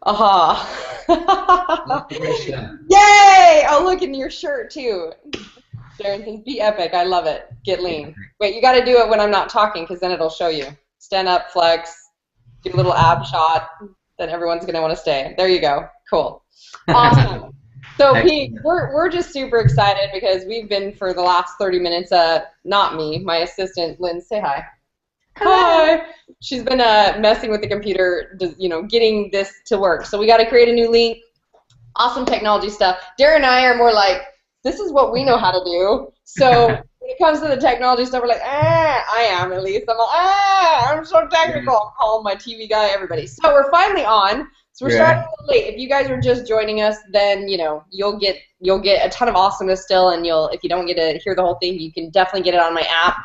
Aha. Yay! Oh, look, in your shirt, too. Darren says, be epic. I love it. Get lean. Wait, you got to do it when I'm not talking because then it'll show you. Stand up, flex, do a little ab shot. Then everyone's going to want to stay. There you go. Cool. Awesome. So, Pete, we're just super excited because we've been for the last 30 minutes, not me, my assistant, Lynn, say hi. Hi. She's been messing with the computer, getting this to work. So we got to create a new link. Awesome technology stuff. Darren and I are more like, this is what we know how to do. So when it comes to the technology stuff, we're like, I am at least. I'm like, I'm so technical. I'm calling my TV guy, everybody. So we're finally on. So we're starting a little late. If you guys are just joining us, then you'll get a ton of awesomeness still, and if you don't get to hear the whole thing, you can definitely get it on my app.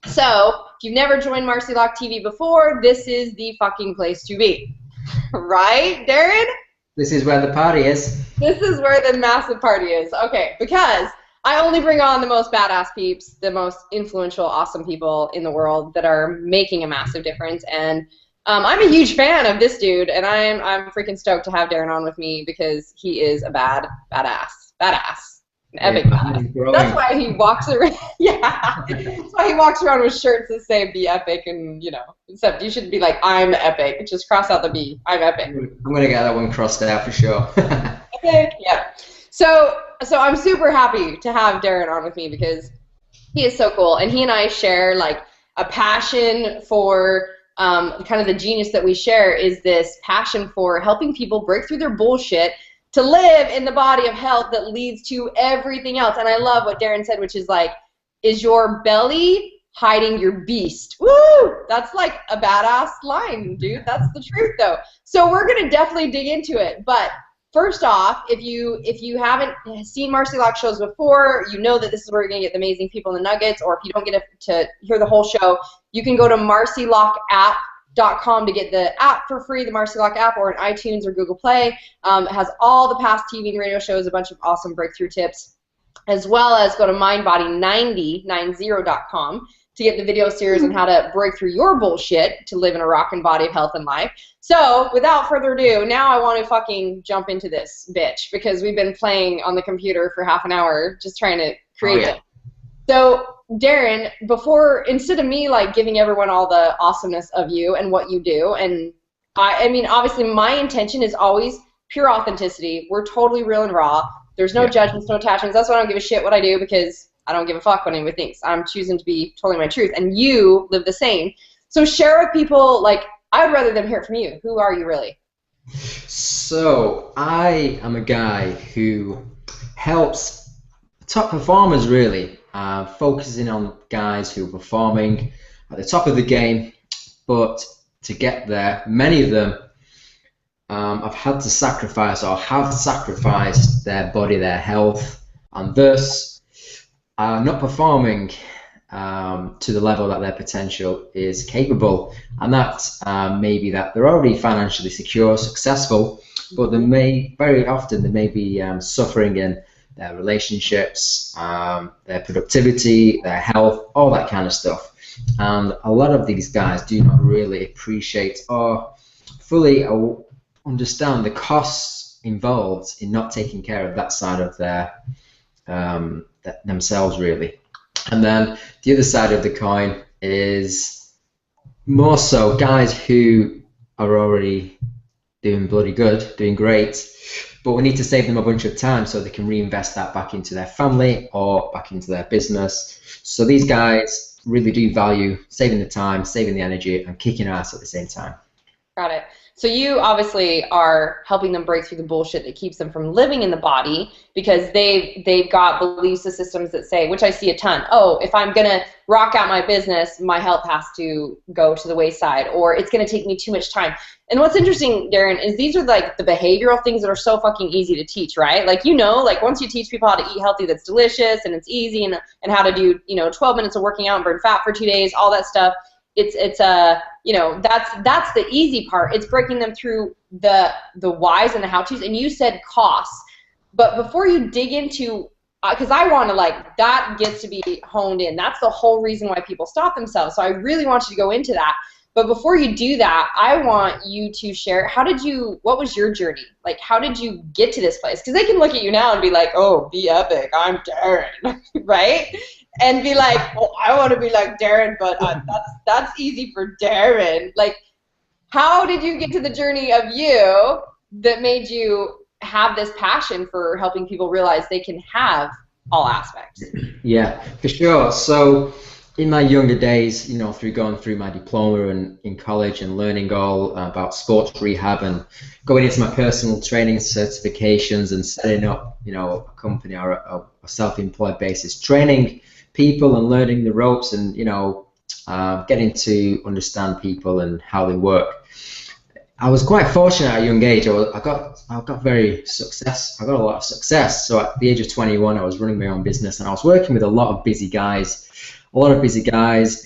So if you've never joined Marci Lock TV before, this is the fucking place to be, right, Darren? This is where the party is. This is where the massive party is. Okay, because I only bring on the most badass peeps, the most influential, awesome people in the world that are making a massive difference. And I'm a huge fan of this dude, and I'm freaking stoked to have Darren on with me because he is a badass, epic badass. That's why he walks around. Yeah, that's why he walks around with shirts that say "Be epic," and except you should be like, "I'm epic." Just cross out the B. I'm epic. I'm gonna get that one crossed out for sure. Epic. Yeah. So I'm super happy to have Darren on with me because he is so cool, and he and I share like a passion for. Kind of the genius that we share is this passion for helping people break through their bullshit to live in the body of health that leads to everything else. And I love what Darren said, which is like, is your belly hiding your beast? Woo! That's like a badass line, dude. That's the truth, though. So we're going to definitely dig into it. But first off, if you haven't seen Marci Lock shows before, you know that this is where you're going to get the amazing people in the nuggets, or if you don't get to hear the whole show, you can go to marcilockapp.com to get the app for free, the Marci Lock app, or in iTunes or Google Play. It has all the past TV and radio shows, a bunch of awesome breakthrough tips, as well as go to mindbody90.com to get the video series on how to break through your bullshit to live in a rockin' body of health and life. So, without further ado, now I want to fucking jump into this bitch because we've been playing on the computer for half an hour just trying to create it. So, Darren, instead of me like giving everyone all the awesomeness of you and what you do, and I mean, obviously my intention is always pure authenticity. We're totally real and raw. There's no judgments, no attachments. That's why I don't give a shit what I do because I don't give a fuck what anyone thinks. I'm choosing to be totally my truth, and you live the same. So share with people, like, I'd rather them hear it from you. Who are you really? So I am a guy who helps top performers really, focusing on guys who are performing at the top of the game, but to get there, many of them have had to sacrifice or have sacrificed their body, their health, and thus not performing to the level that their potential is capable. And that may be that they're already financially secure, successful, but very often they may be suffering in their relationships, their productivity, their health, all that kind of stuff. And a lot of these guys do not really appreciate or fully understand the costs involved in not taking care of that side of their themselves, really. And then the other side of the coin is more so guys who are already doing bloody good, doing great, but we need to save them a bunch of time so they can reinvest that back into their family or back into their business. So these guys really do value saving the time, saving the energy, and kicking ass at the same time. Got it. So you obviously are helping them break through the bullshit that keeps them from living in the body because they've got beliefs and systems that say, which I see a ton, oh, if I'm going to rock out my business, my health has to go to the wayside, or it's going to take me too much time. And what's interesting, Darren, is these are like the behavioral things that are so fucking easy to teach, right? Like, like once you teach people how to eat healthy, that's delicious and it's easy, and how to do, 12 minutes of working out and burn fat for 2 days, all that stuff. It's that's the easy part. It's breaking them through the whys and the how-tos. And you said costs, but before you dig into, because I want to that gets to be honed in. That's the whole reason why people stop themselves. So I really want you to go into that. But before you do that, I want you to share, what was your journey? Like, how did you get to this place? Because they can look at you now and be like, oh, be epic, I'm Darren, right? And be like, oh, I want to be like Darren, but that's easy for Darren. Like, how did you get to the journey of you that made you have this passion for helping people realize they can have all aspects? Yeah, for sure. So in my younger days, you know, through going through my diploma and in college and learning all about sports rehab and going into my personal training certifications and setting up, you know, a company or a self-employed basis, training people and learning the ropes and, you know, getting to understand people and how they work. I was quite fortunate at a young age. I got a lot of success. So at the age of 21, I was running my own business and I was working with a lot of busy guys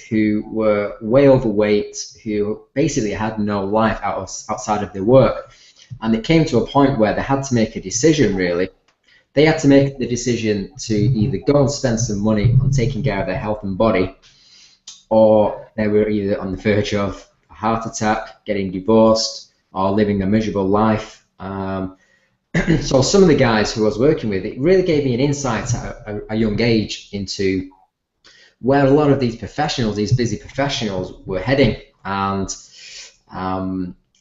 who were way overweight, who basically had no life outside of their work. And it came to a point where they had to make a decision, really. They had to make the decision to either go and spend some money on taking care of their health and body, or they were either on the verge of a heart attack, getting divorced, or living a miserable life. So some of the guys who I was working with, it really gave me an insight at a young age into where a lot of these professionals, these busy professionals, were heading. And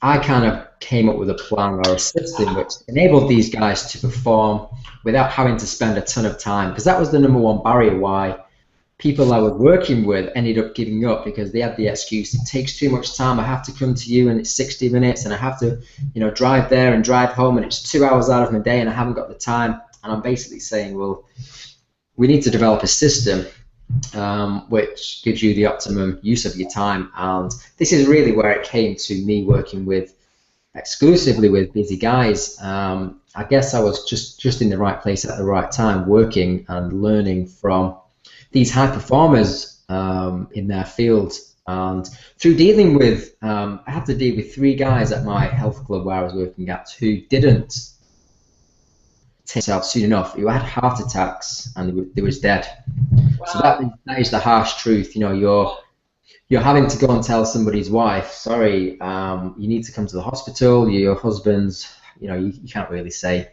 I kind of came up with a plan or a system which enabled these guys to perform without having to spend a ton of time, because that was the number one barrier why people I was working with ended up giving up, because they had the excuse, it takes too much time, I have to come to you and it's 60 minutes and I have to, you know, drive there and drive home and it's 2 hours out of my day and I haven't got the time. And I'm basically saying, well, we need to develop a system which gives you the optimum use of your time. And this is really where it came to me working with exclusively with busy guys. I guess I was just in the right place at the right time, working and learning from these high performers in their field. And through dealing with, I had to deal with 3 guys at my health club where I was working at who didn't take themselves soon enough, who had heart attacks and they was dead. Wow. So that is the harsh truth. You know, you're having to go and tell somebody's wife, sorry, you need to come to the hospital, your husband's, you know, you can't really say,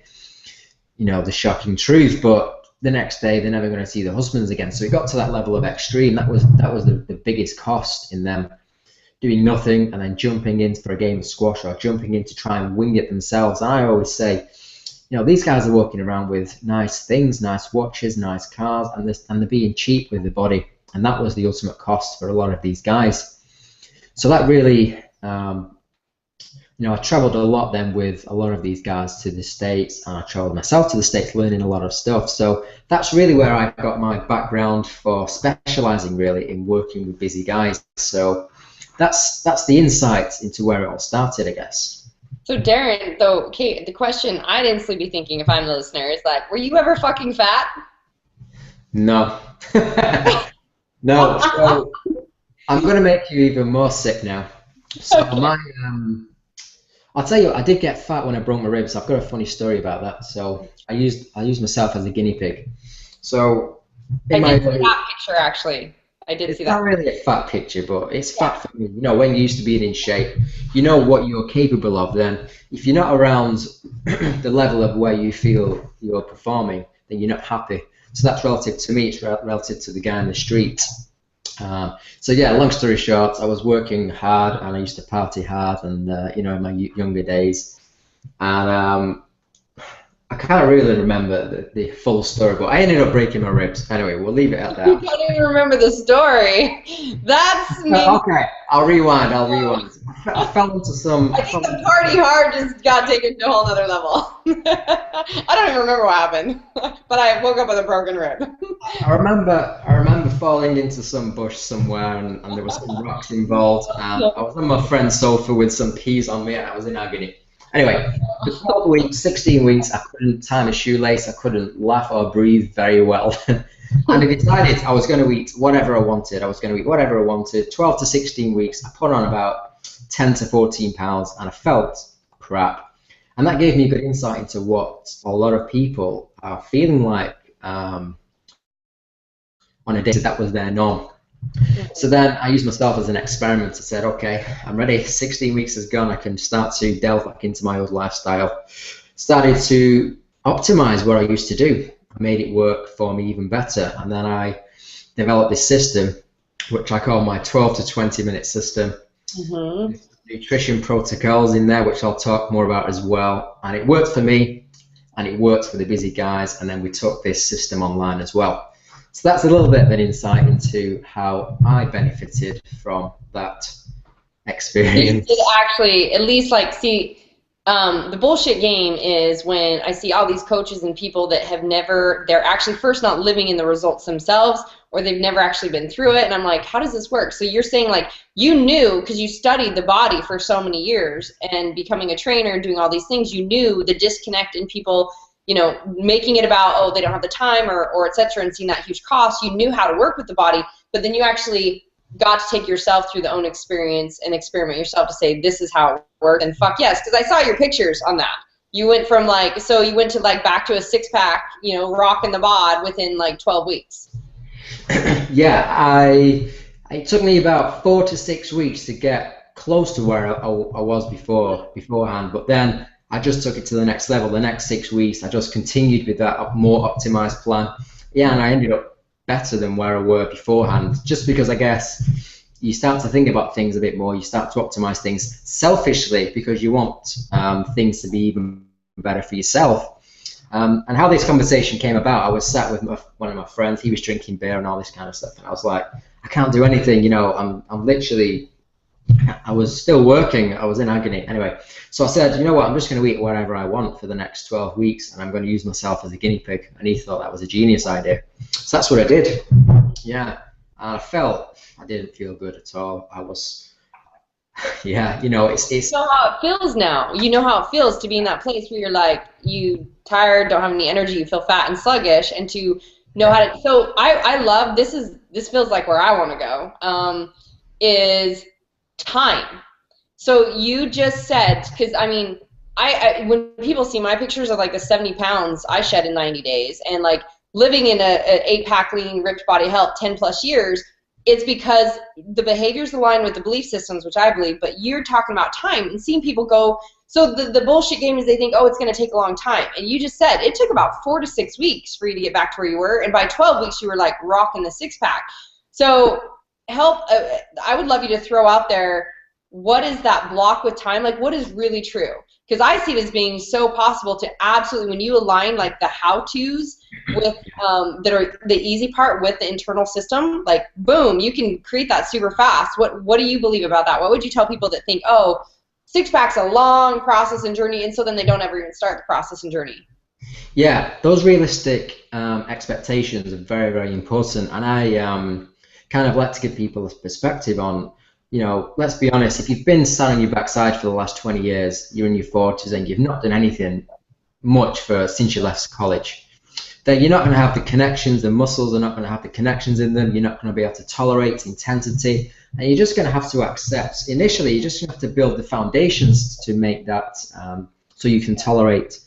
you know, the shocking truth, but the next day they're never going to see the husbands again. So it got to that level of extreme. That was the biggest cost in them doing nothing and then jumping in for a game of squash or jumping in to try and wing it themselves. And I always say, you know, these guys are walking around with nice things, nice watches, nice cars, and they're being cheap with the body. And that was the ultimate cost for a lot of these guys. So that really, you know, I traveled a lot then with a lot of these guys to the States, and I traveled myself to the States learning a lot of stuff. So that's really where I got my background for specializing really in working with busy guys. So that's the insight into where it all started, I guess. So Darren, though, Kate, the question I'd instantly be thinking if I'm the listener is like, were you ever fucking fat? No. No. So I'm going to make you even more sick now. So okay. I'll tell you, I did get fat when I broke my ribs. I've got a funny story about that. So I used myself as a guinea pig. So I did see that picture actually. I did see that. It's not really a fat picture, but it's fat for me. You know, when you used to be in shape, you know what you're capable of. Then, if you're not around the level of where you feel you're performing, then you're not happy. So that's relative to me. It's relative to the guy in the street. So yeah, long story short, I was working hard and I used to party hard, and you know, in my younger days, and I can't really remember the full story, but I ended up breaking my ribs. Anyway, we'll leave it at that. You can't even remember the story. That's me. Okay, I'll rewind. I fell into some. I think the party hard just got taken to a whole other level. I don't even remember what happened, but I woke up with a broken rib. I remember falling into some bush somewhere, and there was some rocks involved, and I was on my friend's sofa with some peas on me, and I was in agony. Anyway, for 12 weeks, 16 weeks, I couldn't tie a shoelace, I couldn't laugh or breathe very well. And I decided I was going to eat whatever I wanted. 12 to 16 weeks, I put on about 10 to 14 pounds, and I felt crap. And that gave me a good insight into what a lot of people are feeling like on a day that was their norm. So then I used myself as an experiment. I said, okay, I'm ready. 16 weeks has gone. I can start to delve back into my old lifestyle. Started to optimize what I used to do. I made it work for me even better. And then I developed this system, which I call my 12 to 20 minute system. There's nutrition protocols in there, which I'll talk more about as well. And it worked for me, and it worked for the busy guys. And then we took this system online as well. So that's a little bit of an insight into how I benefited from that experience. It actually, at least like, see, the bullshit game is when I see all these coaches and people that have never, they're actually first not living in the results themselves, or they've never actually been through it, and I'm like, how does this work? So you're saying like you knew, because you studied the body for so many years and becoming a trainer and doing all these things, you knew the disconnect in people, you know, making it about, oh, they don't have the time or et cetera, and seeing that huge cost. You knew how to work with the body, but then you actually got to take yourself through the own experience and experiment yourself to say, this is how it works. And fuck yes, because I saw your pictures on that. You went from like, so you went to like back to a six-pack, you know, rocking the bod within like 12 weeks. Yeah, it took me about 4 to 6 weeks to get close to where I was beforehand, but then I just took it to the next level. The next 6 weeks, I just continued with that more optimized plan. Yeah, and I ended up better than where I were beforehand, just because I guess you start to think about things a bit more. You start to optimize things selfishly because you want things to be even better for yourself. And how this conversation came about, I was sat with one of my friends. He was drinking beer and all this kind of stuff, and I was like, I can't do anything. You know, I'm literally. I was still working. I was in agony. Anyway, so I said, you know what? I'm just going to eat whatever I want for the next 12 weeks, and I'm going to use myself as a guinea pig. And he thought that was a genius idea. So that's what I did. Yeah, and I didn't feel good at all. I was, yeah, you know, it's. You know how it feels now. You know how it feels to be in that place where you're like, you tired, don't have any energy, you feel fat and sluggish, and to know how to. So I love this feels like where I want to go. Is time. So you just said, because I mean, I when people see my pictures of like the 70 pounds I shed in 90 days and like living in an 8-pack lean ripped body health 10 plus years, it's because the behaviors align with the belief systems, which I believe, but you're talking about time and seeing people go. So the bullshit game is they think, oh, it's going to take a long time. And you just said it took about 4 to 6 weeks for you to get back to where you were. And by 12 weeks, you were like rocking the 6-pack. So I would love you to throw out there, what is that block with time? Like, what is really true? Because I see it as being so possible to absolutely, when you align like the how-tos with that are the easy part with the internal system, like boom, you can create that super fast. What do you believe about that? What would you tell people that think, oh, 6-pack's a long process and journey, and so then they don't ever even start the process and journey? Yeah, those realistic expectations are very, very important, and I kind of like to give people a perspective on, you know, let's be honest, if you've been sat on your backside for the last 20 years, you're in your 40s and you've not done anything much since you left college, then you're not going to have the connections, the muscles are not going to have the connections in them, you're not going to be able to tolerate intensity, and you're just going to have to accept, initially, you just have to build the foundations to make that, so you can tolerate,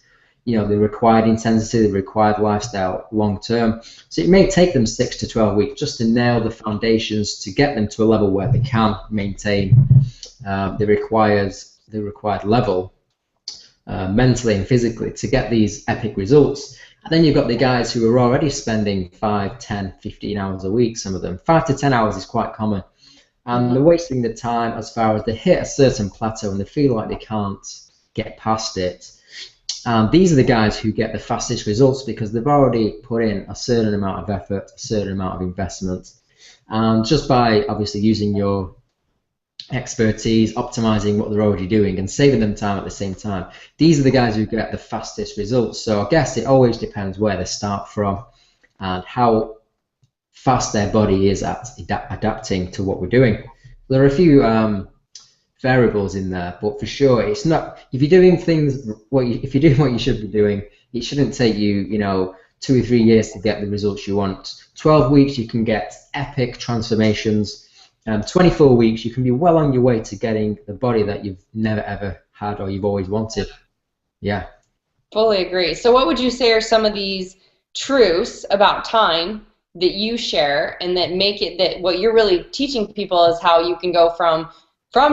you know, the required intensity, the required lifestyle long term. So it may take them 6 to 12 weeks just to nail the foundations to get them to a level where they can maintain the required level mentally and physically to get these epic results. And then you've got the guys who are already spending 5, 10, 15 hours a week, some of them. 5 to 10 hours is quite common. And they're wasting the time as far as they hit a certain plateau and they feel like they can't get past it. These are the guys who get the fastest results because they've already put in a certain amount of effort, a certain amount of investment. And just by obviously using your expertise, optimizing what they're already doing and saving them time at the same time, these are the guys who get the fastest results. So I guess it always depends where they start from and how fast their body is at adapting to what we're doing. There are a few variables in there, but for sure it's not, if you're doing things if you're doing what you should be doing, it shouldn't take you, you know, 2 or 3 years to get the results you want. 12 weeks you can get epic transformations, 24 weeks you can be well on your way to getting the body that you've never ever had or you've always wanted. Yeah, fully agree. So what would you say are some of these truths about time that you share, and that make it that what you're really teaching people is how you can go from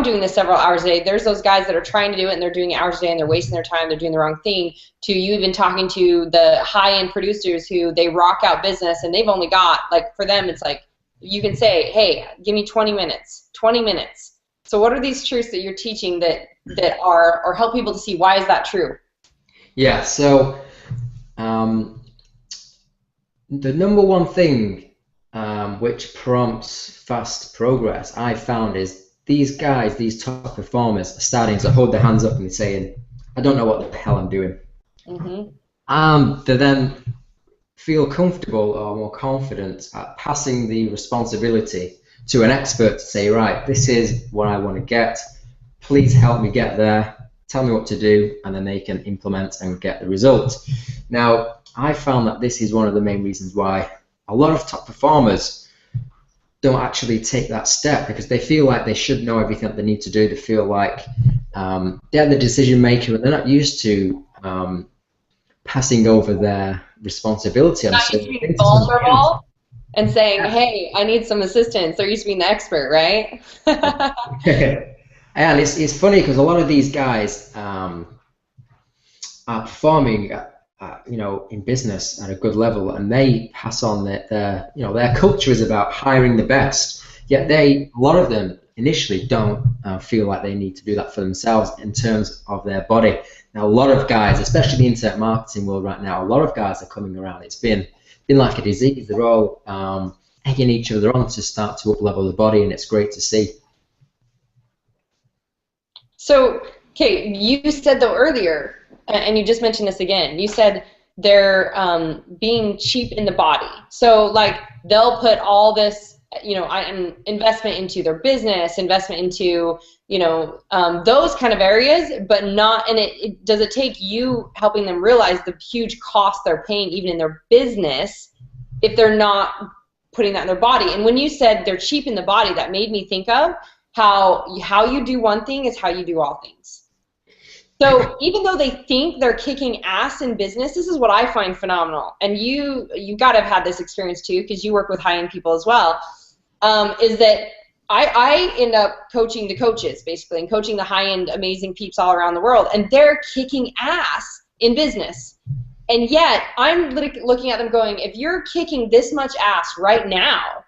doing this several hours a day. There's those guys that are trying to do it and they're doing it hours a day and they're wasting their time, they're doing the wrong thing, to you even talking to the high-end producers who they rock out business and they've only got, like, for them it's like you can say, hey, give me 20 minutes. So what are these truths that you're teaching that are, or help people to see why is that true? Yeah, so the number one thing which prompts fast progress I found is these guys, these top performers, are starting to hold their hands up and they're saying, I don't know what the hell I'm doing. They then feel comfortable or more confident at passing the responsibility to an expert to say, right, this is what I want to get. Please help me get there. Tell me what to do, and then they can implement and get the result. Now, I found that this is one of the main reasons why a lot of top performers don't actually take that step, because they feel like they should know everything that they need to do. They feel like they're the decision maker and they're not used to passing over their responsibility. Not used to being vulnerable and saying, hey, I need some assistance. They're used to being the expert, right? And it's funny because a lot of these guys are performing in business at a good level, and they pass on their culture is about hiring the best. Yet a lot of them initially don't feel like they need to do that for themselves in terms of their body. Now, a lot of guys, especially the internet marketing world right now, a lot of guys are coming around. It's been like a disease. They're all egging each other on to start to up-level the body, and it's great to see. So, okay, you said though earlier, and you just mentioned this again, you said they're being cheap in the body. So, like, they'll put all this, investment into their business, investment into, those kind of areas, but not, and does it take you helping them realize the huge cost they're paying even in their business if they're not putting that in their body? And when you said they're cheap in the body, that made me think of how you do one thing is how you do all things. So even though they think they're kicking ass in business, this is what I find phenomenal. And you got to have had this experience too, because you work with high-end people as well, is that I end up coaching the coaches, basically, and coaching the high-end amazing peeps all around the world, and they're kicking ass in business. And yet I'm looking at them going, if you're kicking this much ass right now,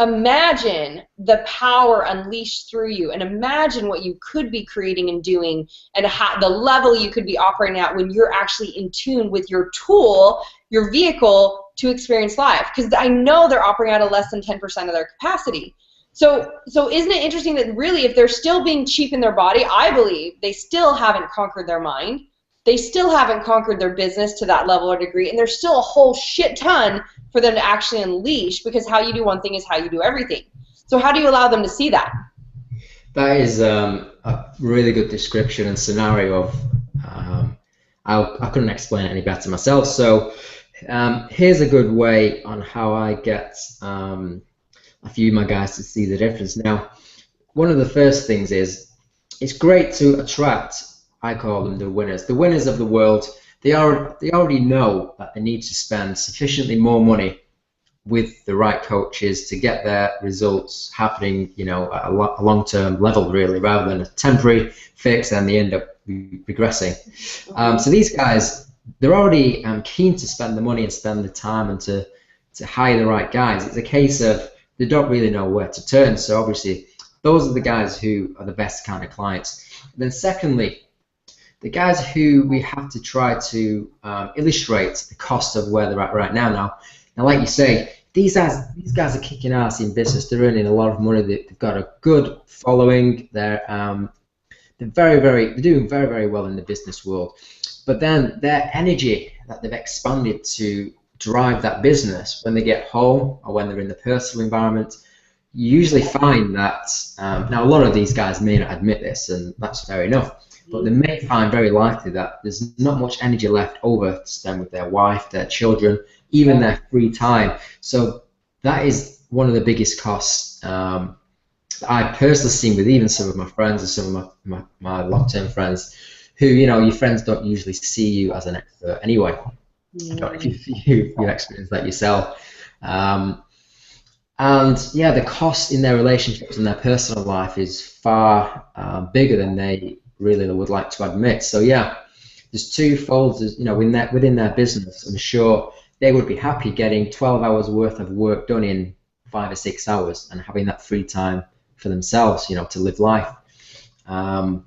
imagine the power unleashed through you, and imagine what you could be creating and doing, and the level you could be operating at when you're actually in tune with your tool, your vehicle to experience life. Because I know they're operating at a less than 10% of their capacity. So isn't it interesting that really, if they're still being cheap in their body, I believe they still haven't conquered their mind. They still haven't conquered their business to that level or degree, and there's still a whole shit ton for them to actually unleash, because how you do one thing is how you do everything. So how do you allow them to see that? That is a really good description and scenario of, I couldn't explain it any better myself. So here's a good way on how I get a few of my guys to see the difference. Now, one of the first things is, it's great to attract, I call them the winners of the world. They already know that they need to spend sufficiently more money with the right coaches to get their results happening, at a long-term level, really, rather than a temporary fix, and they end up regressing. So these guys, they're already keen to spend the money and spend the time and to hire the right guys. It's a case of they don't really know where to turn. So obviously, those are the guys who are the best kind of clients. And then secondly, the guys who we have to try to illustrate the cost of where they're at right now. Now, like you say, these guys are kicking ass in business. They're earning a lot of money. They've got a good following. They're doing very, very well in the business world. But then their energy that they've expanded to drive that business, when they get home or when they're in the personal environment, you usually find that now a lot of these guys may not admit this, and that's fair enough. But they may find very likely that there's not much energy left over to spend with their wife, their children, even their free time. So that is one of the biggest costs that I've personally seen with even some of my friends and some of my long-term friends who, your friends don't usually see you as an expert anyway. I don't know if you've experienced that yourself. And yeah, the cost in their relationships and their personal life is far bigger than they really would like to admit. So yeah, there's twofold. You know, within their business, I'm sure they would be happy getting 12 hours worth of work done in 5 or 6 hours and having that free time for themselves, you know, to live life. And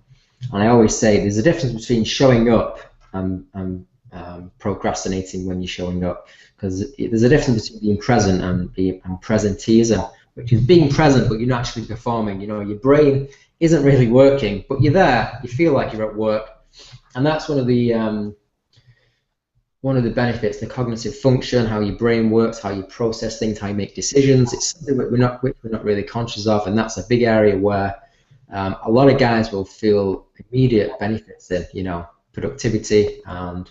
I always say there's a difference between showing up and procrastinating when you're showing up, because there's a difference between being present and presenteeism, which is being present but you're not actually performing. You know, your brain isn't really working, but you're there. You feel like you're at work, and that's one of the benefits, the cognitive function, how your brain works, how you process things, how you make decisions. It's something that we're not really conscious of, and that's a big area where a lot of guys will feel immediate benefits in, you know, productivity and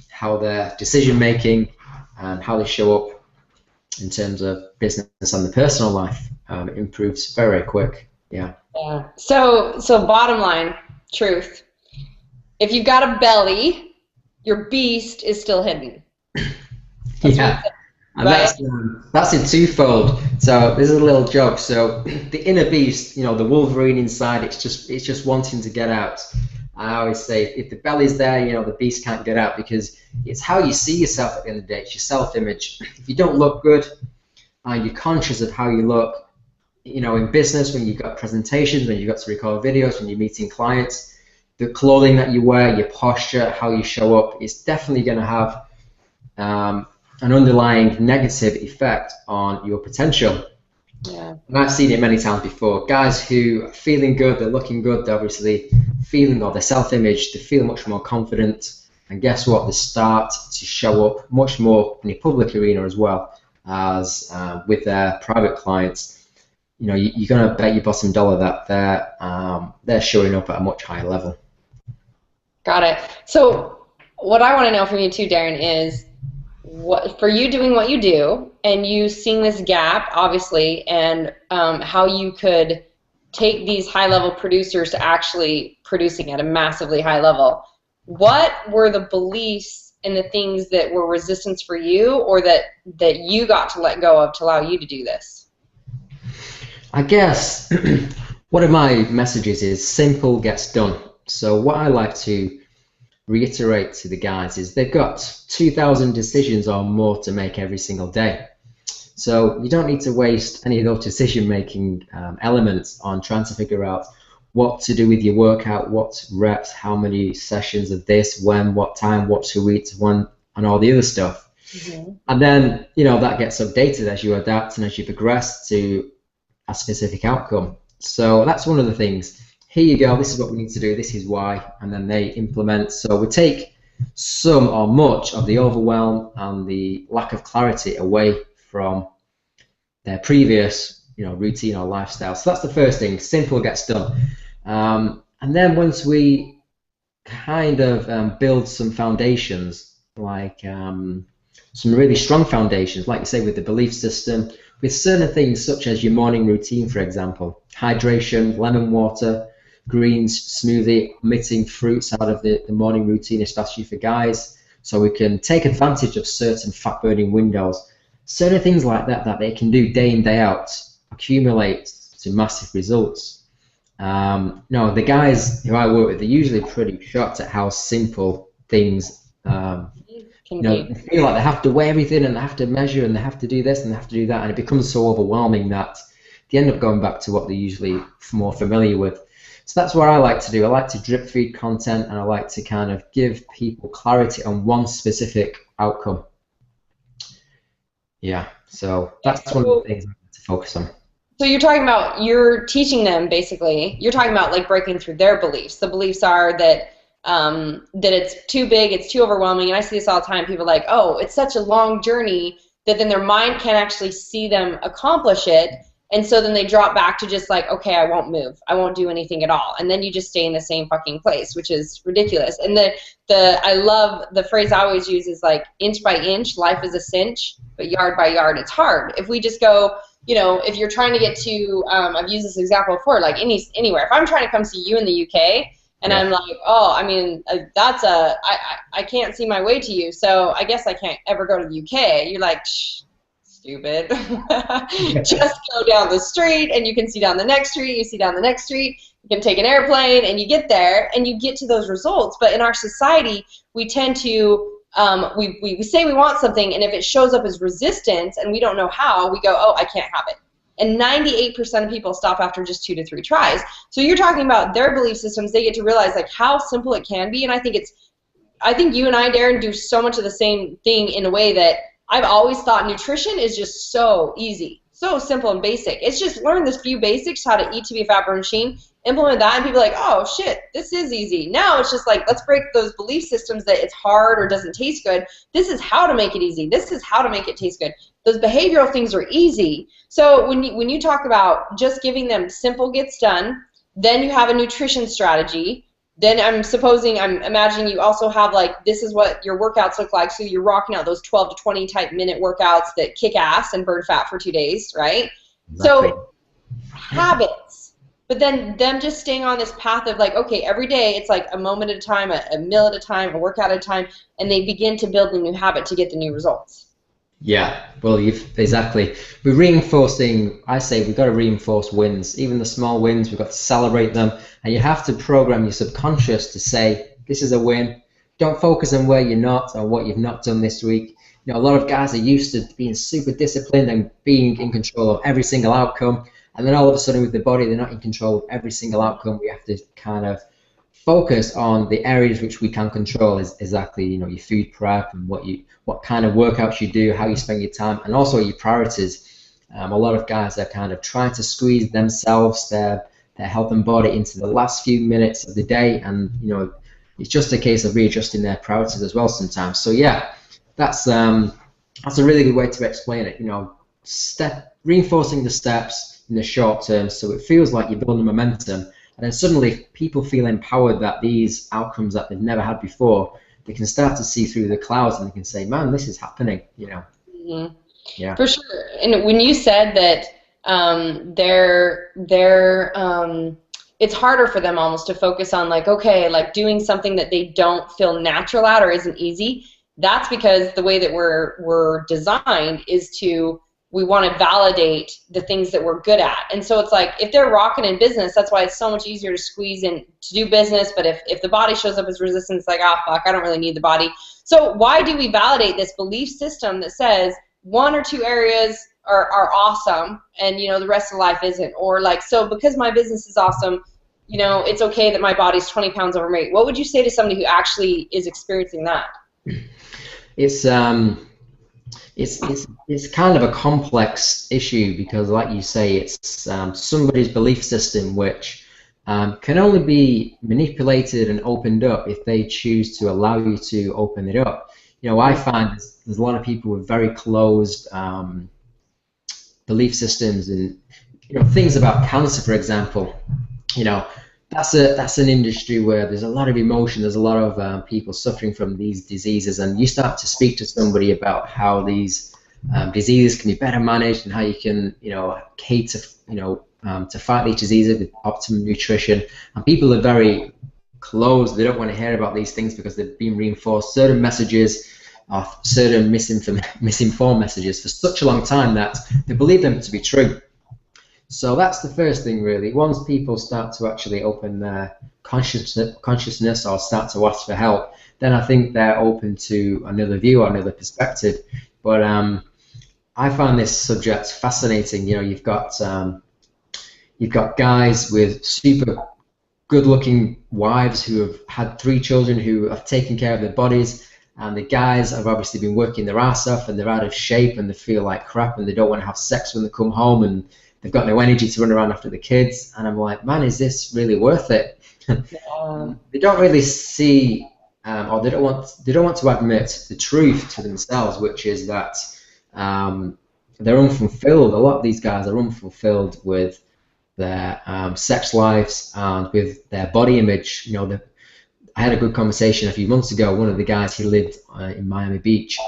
how their decision making and how they show up in terms of business and the personal life improves very quick. Yeah. Yeah. So bottom line, truth. If you've got a belly, your beast is still hidden. Yeah. And that's in twofold. So this is a little joke. So the inner beast, you know, the Wolverine inside, it's just wanting to get out. I always say if the belly's there, you know, the beast can't get out, because it's how you see yourself at the end of the day. It's your self-image. If you don't look good, you're conscious of how you look. You know, in business, when you've got presentations, when you've got to record videos, when you're meeting clients, the clothing that you wear, your posture, how you show up, is definitely going to have an underlying negative effect on your potential. Yeah. And I've seen it many times before. Guys who are feeling good, they're looking good, they're obviously feeling, or their self-image, they feel much more confident. And guess what? They start to show up much more in the public arena as well as with their private clients. You know, you're going to bet your bottom dollar that they're showing up at a much higher level. Got it. So what I want to know from you too, Darren, is what, for you doing what you do and you seeing this gap, obviously, and how you could take these high-level producers to actually producing at a massively high level. What were the beliefs and the things that were resistance for you, or that you got to let go of to allow you to do this? I guess one of my messages is simple gets done. So what I like to reiterate to the guys is they've got 2,000 decisions or more to make every single day. So you don't need to waste any of those decision-making elements on trying to figure out what to do with your workout, what reps, how many sessions of this, when, what time, what to eat, when, and all the other stuff. Mm-hmm. And then, you know, that gets updated as you adapt and as you progress to a specific outcome. So that's one of the things. Here you go, this is what we need to do, this is why, and then they implement. So we take some or much of the overwhelm and the lack of clarity away from their previous, you know, routine or lifestyle. So that's the first thing, simple gets done. And then once we kind of build some foundations, like some really strong foundations, like you say, with the belief system, with certain things such as your morning routine, for example, hydration, lemon water, greens, smoothie, omitting fruits out of the morning routine, especially for guys, so we can take advantage of certain fat burning windows. Certain things like that they can do day in, day out, accumulate to massive results. No, the guys who I work with are usually pretty shocked at how simple things you know, they feel like they have to weigh everything and they have to measure and they have to do this and they have to do that, and it becomes so overwhelming that they end up going back to what they're usually more familiar with. So that's what I like to do. I like to drip feed content, and I like to kind of give people clarity on one specific outcome. Yeah, so that's one of the things I like to focus on. So you're talking about, you're teaching them, basically, you're talking about like breaking through their beliefs. The beliefs are that that it's too big, it's too overwhelming, and I see this all the time. People are like, oh, it's such a long journey, that then their mind can't actually see them accomplish it, and so then they drop back to just like, okay, I won't move, I won't do anything at all, and then you just stay in the same fucking place, which is ridiculous. And I love the phrase I always use is like, inch by inch, life is a cinch, but yard by yard, it's hard. If we just go, you know, if you're trying to get to, I've used this example before, like anywhere. If I'm trying to come see you in the UK, and I'm like, oh, I mean, I can't see my way to you, so I guess I can't ever go to the UK. You're like, shh, stupid. Just go down the street and you can see down the next street, you see down the next street, you can take an airplane and you get there and you get to those results. But in our society, we tend to, we say we want something, and if it shows up as resistance and we don't know how, we go, oh, I can't have it. And 98% of people stop after just 2 to 3 tries. So you're talking about their belief systems. They get to realize like how simple it can be. And I think you and I, Darren, do so much of the same thing in a way that I've always thought nutrition is just so easy, so simple and basic. It's just learn this few basics, how to eat to be a fat burning machine, implement that, and people are like, oh shit, this is easy. Now it's just like, let's break those belief systems that it's hard or doesn't taste good. This is how to make it easy. This is how to make it taste good. Those behavioral things are easy. So when you talk about just giving them simple gets done, then you have a nutrition strategy. Then I'm imagining you also have like, this is what your workouts look like. So you're rocking out those 12 to 20 type minute workouts that kick ass and burn fat for 2 days, right? Exactly. So habits, but then them just staying on this path of like, okay, every day it's like a moment at a time, a meal at a time, a workout at a time, and they begin to build a new habit to get the new results. Yeah, well, exactly. We're reinforcing, I say we've got to reinforce wins. Even the small wins, we've got to celebrate them. And you have to program your subconscious to say, this is a win. Don't focus on where you're not or what you've not done this week. You know, a lot of guys are used to being super disciplined and being in control of every single outcome. And then all of a sudden with the body, they're not in control of every single outcome. We have to kind of focus on the areas which we can control, is exactly, you know, your food prep and what kind of workouts you do, how you spend your time, and also your priorities. A lot of guys are kind of trying to squeeze themselves, their health and body into the last few minutes of the day, and you know, it's just a case of readjusting their priorities as well sometimes. So yeah, that's a really good way to explain it. You know, reinforcing the steps in the short term, so it feels like you're building momentum, and then suddenly people feel empowered that these outcomes that they've never had before, they can start to see through the clouds and they can say, man, this is happening, you know. Mm-hmm. Yeah. For sure. And when you said that it's harder for them almost to focus on like, okay, like doing something that they don't feel natural at or isn't easy, that's because the way that we're designed is we want to validate the things that we're good at. And so it's like, if they're rocking in business, that's why it's so much easier to squeeze in to do business. But if the body shows up as resistance, like, oh, fuck, I don't really need the body. So why do we validate this belief system that says 1 or 2 areas are awesome and, you know, the rest of life isn't? Or like, so because my business is awesome, you know, it's okay that my body's 20 pounds overweight. What would you say to somebody who actually is experiencing that? It's kind of a complex issue because, like you say, it's somebody's belief system which can only be manipulated and opened up if they choose to allow you to open it up. You know, I find there's a lot of people with very closed belief systems, and you know, things about cancer, for example. You know, that's an industry where there's a lot of emotion. There's a lot of people suffering from these diseases, and you start to speak to somebody about how these diseases can be better managed and how you can, you know, cater, you know, to fight these diseases with optimum nutrition. And people are very closed. They don't want to hear about these things because they've been reinforced certain messages, certain misinformed messages for such a long time that they believe them to be true. So that's the first thing, really. Once people start to actually open their consciousness or start to ask for help, then I think they're open to another view or another perspective. But I find this subject fascinating. You know, you've got guys with super good-looking wives who have had 3 children who have taken care of their bodies, and the guys have obviously been working their ass off and they're out of shape and they feel like crap and they don't want to have sex when they come home and they've got no energy to run around after the kids. And I'm like, man, is this really worth it? They don't really see, or they don't want to admit the truth to themselves, which is that they're unfulfilled. A lot of these guys are unfulfilled with their sex lives and with their body image. You know, I had a good conversation a few months ago. One of the guys, he lived in Miami Beach,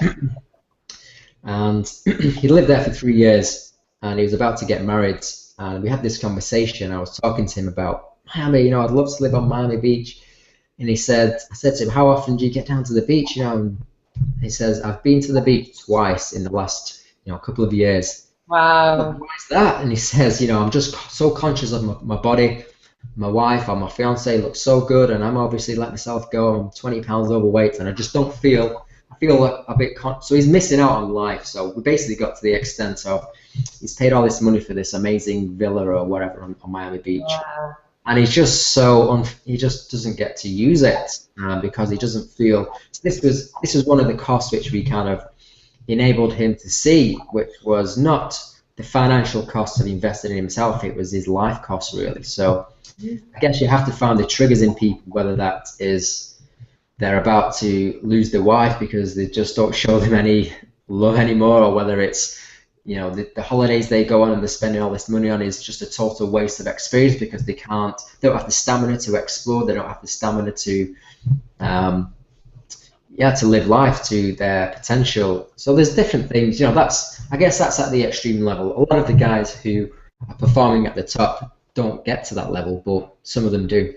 and he lived there for 3 years, and he was about to get married. And we had this conversation. I was talking to him about Miami. You know, I'd love to live on Miami Beach. And I said to him, how often do you get down to the beach? You know, and he says, I've been to the beach twice in the last a couple of years. Wow. Why is that? And he says, I'm just so conscious of my body. My wife or my fiance looks so good, and I'm obviously letting myself go. I'm 20 pounds overweight, and I just don't feel. I feel a bit. So he's missing out on life. So we basically got to the extent of he's paid all this money for this amazing villa or whatever on Miami Beach, and he's just he just doesn't get to use it because he doesn't feel. So this was one of the costs which we kind of enabled him to see, which was not the financial cost of investing in himself, it was his life cost really. So I guess you have to find the triggers in people, whether that is they're about to lose their wife because they just don't show them any love anymore, or whether it's the holidays they go on and they're spending all this money on is just a total waste of experience because they don't have the stamina to explore, they don't have the stamina to to live life to their potential. So there's different things, I guess that's at the extreme level. A lot of the guys who are performing at the top don't get to that level, but some of them do.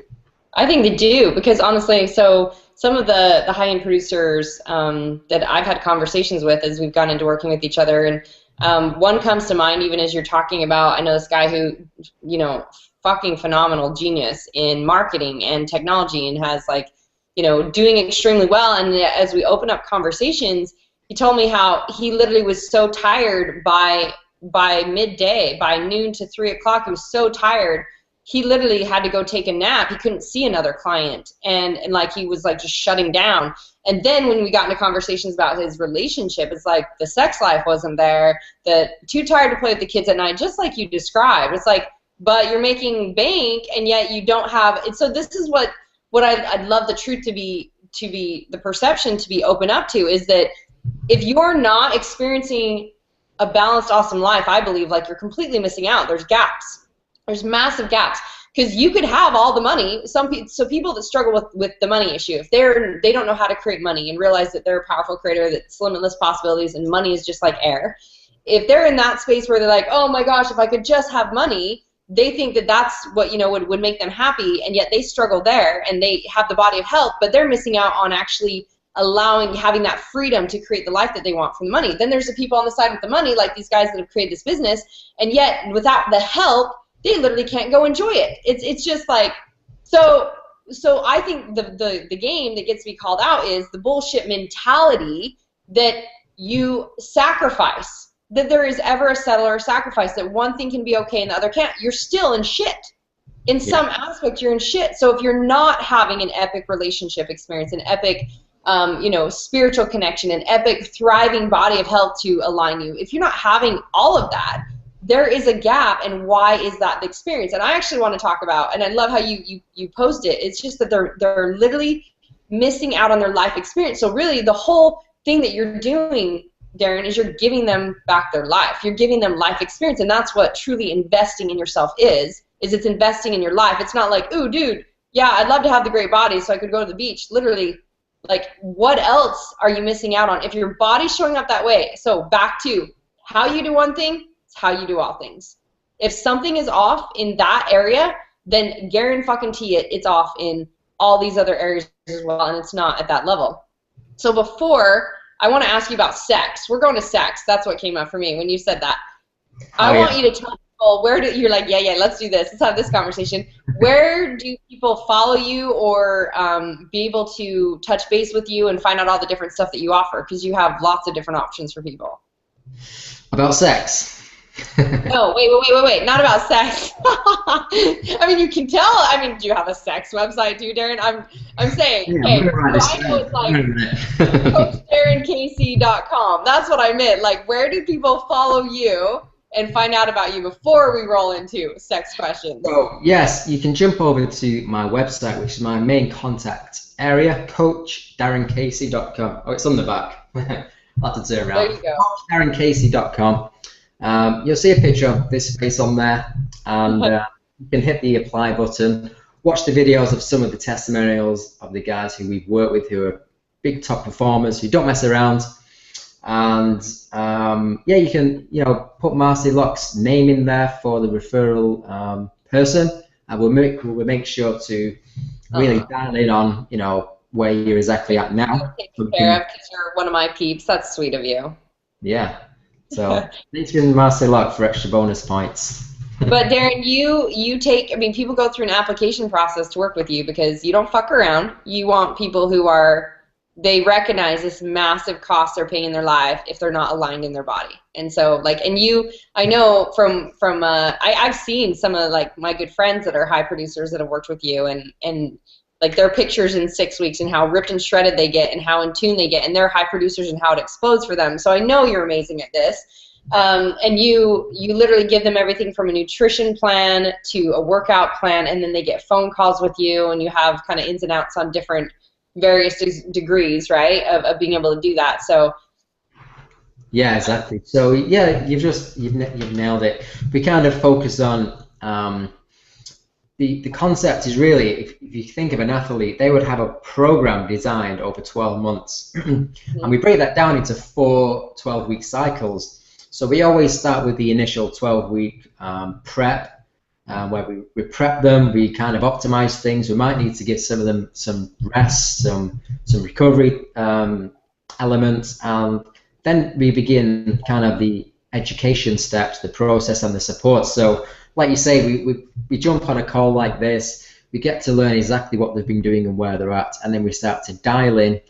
I think they do, because honestly, so some of the high-end producers that I've had conversations with as we've gone into working with each other, and one comes to mind even as you're talking about, I know this guy who, fucking phenomenal genius in marketing and technology and has doing extremely well. And as we open up conversations, he told me how he literally was so tired by midday, by noon to 3 o'clock, he was so tired, he literally had to go take a nap. He couldn't see another client, and he was just shutting down. And then when we got into conversations about his relationship, it's like the sex life wasn't there, too tired to play with the kids at night, just like you described. It's but you're making bank, and yet you don't have. And so this is what I'd love the truth to be the perception to be open up to, is that if you're not experiencing a balanced, awesome life, I believe you're completely missing out. There's gaps. There's massive gaps, because you could have all the money. So people that struggle with the money issue, if they don't know how to create money and realize that they're a powerful creator, that's limitless possibilities, and money is just like air. If they're in that space where they're like, oh my gosh, if I could just have money, they think that that's what would make them happy, and yet they struggle there, and they have the body of health, but they're missing out on actually having that freedom to create the life that they want from the money. Then there's the people on the side with the money, like these guys that have created this business, and yet without the help, they literally can't go enjoy it. It's just so I think the game that gets to be called out is the bullshit mentality that you sacrifice, that there is ever a settle or a sacrifice, that one thing can be okay and the other can't. You're still in shit. In some aspect, you're in shit. So if you're not having an epic relationship experience, an epic spiritual connection, an epic thriving body of health to align you, if you're not having all of that, there is a gap. And why is that the experience? And I actually want to talk about, and I love how you post it, it's just that they're literally missing out on their life experience. So really the whole thing that you're doing, Darren, is you're giving them back their life. You're giving them life experience, and that's what truly investing in yourself is it's investing in your life. It's not like, ooh, dude, yeah, I'd love to have the great body so I could go to the beach. Literally, what else are you missing out on if your body's showing up that way? So back to how you do one thing, it's how you do all things. If something is off in that area, then guarantee it's off in all these other areas as well, and it's not at that level. So before, I want to ask you about sex. We're going to sex. That's what came up for me when you said that. I want you to tell people, you're like, yeah, let's do this. Let's have this conversation. Where do people follow you or be able to touch base with you and find out all the different stuff that you offer? Because you have lots of different options for people. About sex? No, wait. Not about sex. I mean, you can tell. I mean, do you have a sex website too, Darren? I'm saying, hey, so I know it's CoachDarrenCasey.com. That's what I meant. Where do people follow you and find out about you before we roll into sex questions? So, yes, you can jump over to my website, which is my main contact area, CoachDarrenCasey.com. Oh, it's on the back. I'll have to turn around. There you go. CoachDarrenCasey.com. You'll see a picture of this face on there, and you can hit the apply button, watch the videos of some of the testimonials of the guys who we've worked with who are big top performers who don't mess around, and you can put Marci Locke's name in there for the referral person, and we'll make sure to really dial in on where you're exactly at now. Take care of, because you're one of my peeps. That's sweet of you. Yeah. So thanks again, Marci, luck for extra bonus points. But Darren, you take, I mean, people go through an application process to work with you because you don't fuck around. You want people who are, they recognize this massive cost they're paying in their life if they're not aligned in their body. And so, like, and you, I know I've seen some of, like, my good friends that are high producers that have worked with you, and like, their pictures in 6 weeks and how ripped and shredded they get and how in tune they get, and they're high producers and how it explodes for them. So I know you're amazing at this. And you literally give them everything from a nutrition plan to a workout plan, and then they get phone calls with you, and you have kind of ins and outs on different various degrees, right, of being able to do that. So yeah, exactly. So yeah, you've nailed it. We kind of focus on the concept is really, if you think of an athlete, they would have a program designed over 12 months, and we break that down into 4 12-week cycles. So we always start with the initial 12-week prep, where we prep them, we kind of optimize things. We might need to give some of them some rest, some recovery elements, and then we begin kind of the education steps, the process, and the support. So like you say, we jump on a call like this, we get to learn exactly what they've been doing and where they're at, and then we start to dial in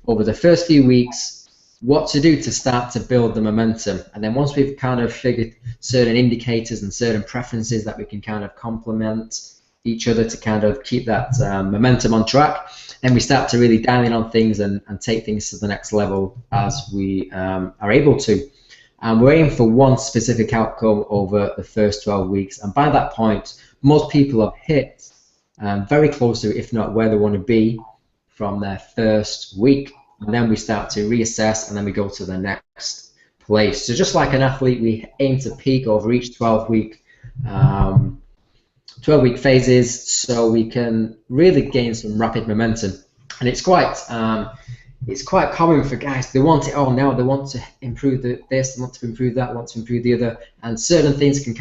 over the first few weeks what to do to start to build the momentum. And then once we've kind of figured certain indicators and certain preferences that we can kind of complement each other to kind of keep that momentum on track, then we start to really dial in on things and take things to the next level as we are able to. And we're aiming for one specific outcome over the first 12 weeks. And by that point, most people have hit very close to, if not where they want to be from their first week. And then we start to reassess, and then we go to the next place. So just like an athlete, we aim to peak over each 12-week phases, so we can really gain some rapid momentum. And it's quite common for guys. They want it all now. They want to improve this, they want to improve that, want to improve the other, and certain things can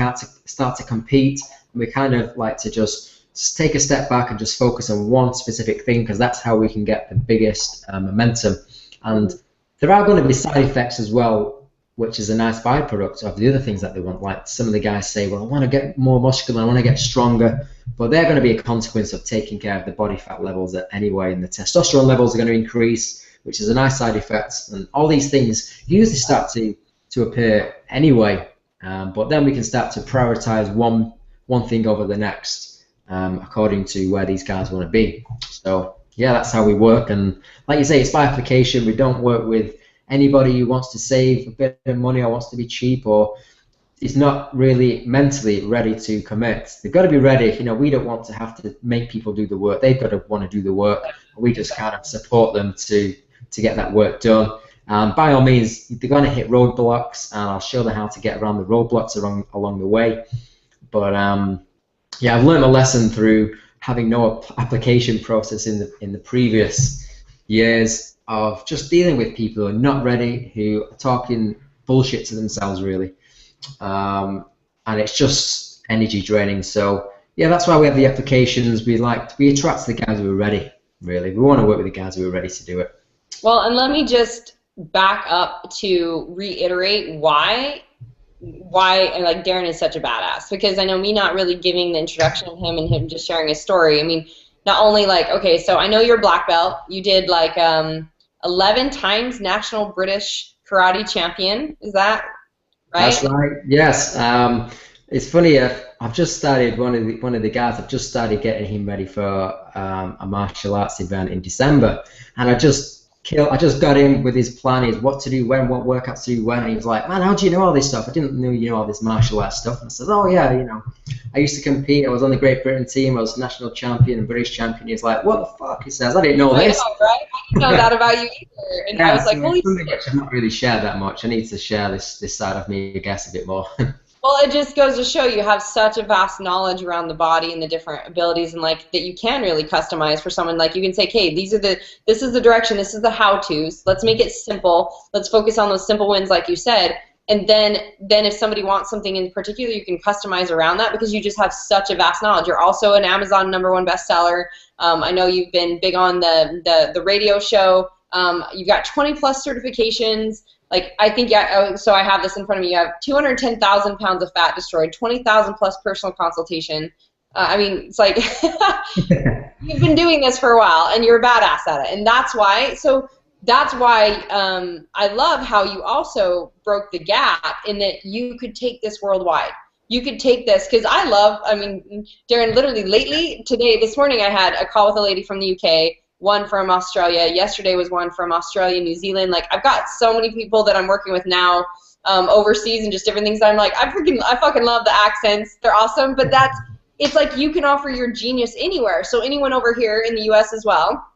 start to compete. And we kind of like to just take a step back and just focus on one specific thing, because that's how we can get the biggest momentum. And there are going to be side effects as well, which is a nice byproduct of the other things that they want. Like some of the guys say, well, I want to get more muscular, I want to get stronger, but they're going to be a consequence of taking care of the body fat levels anyway, and the testosterone levels are going to increase, which is a nice side effect. And all these things usually start to appear anyway, but then we can start to prioritize one thing over the next, according to where these guys want to be. So yeah, that's how we work. And like you say, it's by application. We don't work with anybody who wants to save a bit of money or wants to be cheap or is not really mentally ready to commit. They've got to be ready. You know, we don't want to have to make people do the work. They've got to want to do the work. We just kind of support them to get that work done. By all means, they're going to hit roadblocks, and I'll show them how to get around the roadblocks along the way. But yeah, I've learned a lesson through having no application process in the previous years of just dealing with people who are not ready, who are talking bullshit to themselves, really. And it's just energy draining. So yeah, that's why we have the applications. We attract the guys who are ready, really. We want to work with the guys who are ready to do it. Well, and let me just back up to reiterate why like Darren is such a badass, because I know me not really giving the introduction of him and him just sharing his story. I mean, not only like, okay, so I know you're black belt. You did like 11 times national British karate champion. Is that right? That's right. Yes. It's funny. I've just started one of the guys. I've just started getting him ready for a martial arts event in December, and I just got him with his plan, is what to do when, what workouts to do when, and he was like, man, how do you know all this stuff? I didn't know you know all this martial arts stuff. And I said, oh yeah, you know, I used to compete, I was on the Great Britain team, I was national champion and British champion. He's like, what the fuck? He says, I didn't know this. I know, right? I didn't know that about you either. And yeah, I was like, holy shit. I've not really shared that much. I need to share this side of me, I guess, a bit more. Well, it just goes to show you have such a vast knowledge around the body and the different abilities, and like that you can really customize for someone. Like you can say, okay, this is the direction, this is the how-tos. Let's make it simple. Let's focus on those simple wins, like you said. And then if somebody wants something in particular, you can customize around that, because you just have such a vast knowledge. You're also an Amazon #1 bestseller. I know you've been big on the radio show. You've got 20+ certifications. Like, I think, so I have this in front of me. You have 210,000 pounds of fat destroyed, 20,000 plus personal consultation. I mean, it's like, you've been doing this for a while, and you're a badass at it. And that's why, I love how you also broke the gap in that you could take this worldwide. You could take this, because I mean, Darren, literally lately, this morning I had a call with a lady from the UK, one from Australia. Yesterday was one from Australia, New Zealand. Like, I've got so many people that I'm working with now overseas and just different things. I'm like, I fucking love the accents. They're awesome. But it's like you can offer your genius anywhere. So anyone over here in the U.S. as well.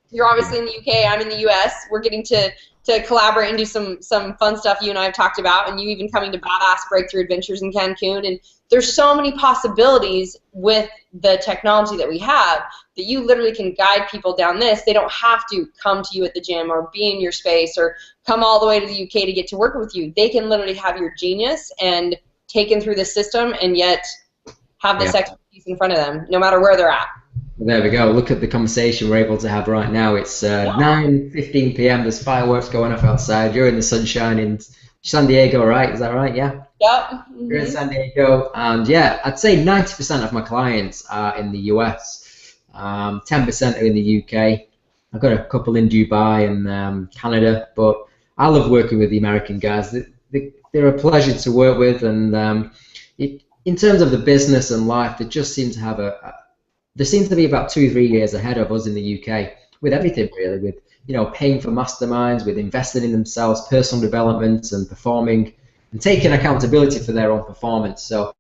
You're obviously in the UK. I'm in the U.S. We're getting to collaborate and do some fun stuff you and I have talked about, and you even coming to Badass Breakthrough Adventures in Cancun. And there's so many possibilities with the technology that we have that you literally can guide people down this. They don't have to come to you at the gym or be in your space or come all the way to the UK to get to work with you. They can literally have your genius and taken through the system and yet have this expertise in front of them, no matter where they're at. There we go. Look at the conversation we're able to have right now. It's 9:15 p.m. There's fireworks going off outside. You're in the sunshine in San Diego, right? Is that right? Yeah? Yep. Mm-hmm. You're in San Diego. And yeah, I'd say 90% of my clients are in the US. 10% are in the UK. I've got a couple in Dubai and Canada. But I love working with the American guys. They're a pleasure to work with. And in terms of the business and life, they just seem to have there seems to be about 2-3 years ahead of us in the UK with everything, really, with paying for masterminds, with investing in themselves, personal development and performing and taking accountability for their own performance. So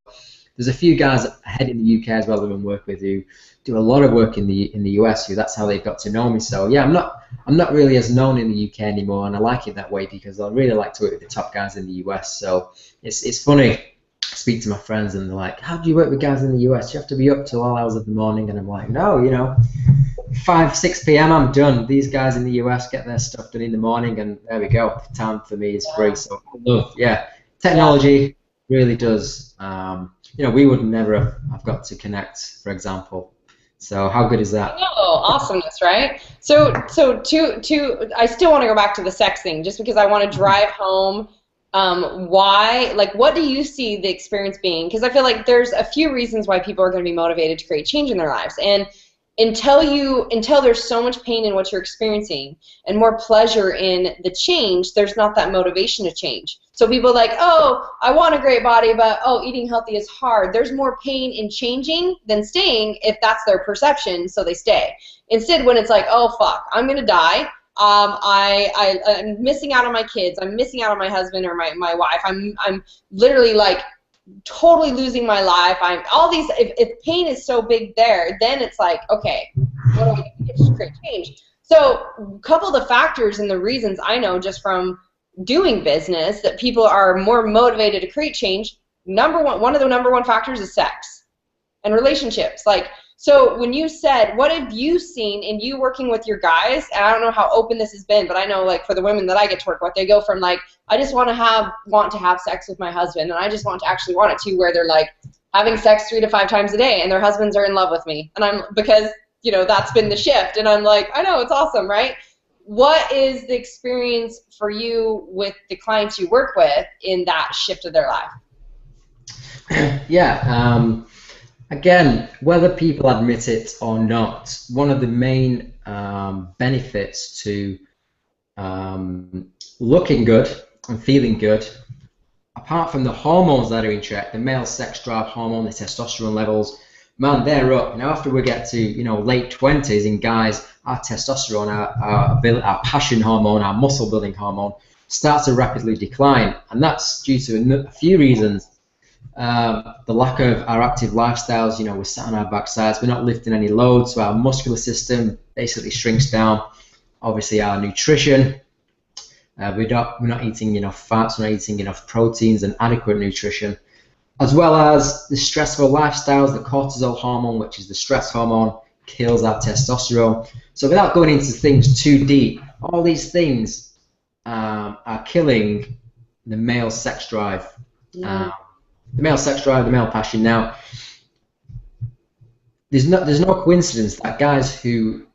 there's a few guys ahead in the UK as well that we work with who do a lot of work in the US, who that's how they've got to know me. So yeah, I'm not really as known in the UK anymore, and I like it that way because I really like to work with the top guys in the US. So it's funny. I speak to my friends and they're like, how do you work with guys in the US? You have to be up till all hours of the morning. And I'm like, no, 5, 6 p.m. I'm done. These guys in the US get their stuff done in the morning, and there we go. The time for me is free. So I love, technology really does. We would never have got to connect, for example. So how good is that? I know, awesomeness, right? So I still want to go back to the sex thing, just because I want to drive home. Why, like, what do you see the experience being? Because I feel like there's a few reasons why people are going to be motivated to create change in their lives. And until there's so much pain in what you're experiencing and more pleasure in the change, there's not that motivation to change. So people are like, oh, I want a great body, but eating healthy is hard. There's more pain in changing than staying if that's their perception, so they stay. Instead, when it's like, oh, fuck, I'm going to die. I'm missing out on my kids. I'm missing out on my husband or my wife. I'm literally like totally losing my life. If pain is so big there, then it's like, okay, what do I get to create change? So a couple of the factors and the reasons I know just from doing business that people are more motivated to create change. One of the number one factors is sex and relationships. Like, so when you said, what have you seen in you working with your guys, and I don't know how open this has been, but I know, like, for the women that I get to work with, they go from, like, I just want to have sex with my husband, and I just want to actually want it to, where they're, like, having sex 3 to 5 times a day, and their husbands are in love with me. And because, that's been the shift, and I'm like, I know, it's awesome, right? What is the experience for you with the clients you work with in that shift of their life? Yeah, again, whether people admit it or not, one of the main benefits to looking good and feeling good, apart from the hormones that are in check, the male sex drive hormone, the testosterone levels, man, they're up. Now, after we get to late 20s in guys, our testosterone, our passion hormone, our muscle building hormone starts to rapidly decline, and that's due to a few reasons. The lack of our active lifestyles, we're sat on our backsides, we're not lifting any loads, so our muscular system basically shrinks down. Obviously, our nutrition, we're not eating enough fats, we're not eating enough proteins and adequate nutrition, as well as the stressful lifestyles. The cortisol hormone, which is the stress hormone, kills our testosterone. So without going into things too deep, all these things are killing the male sex drive. Yeah. The male sex drive, the male passion. Now, there's no coincidence that guys who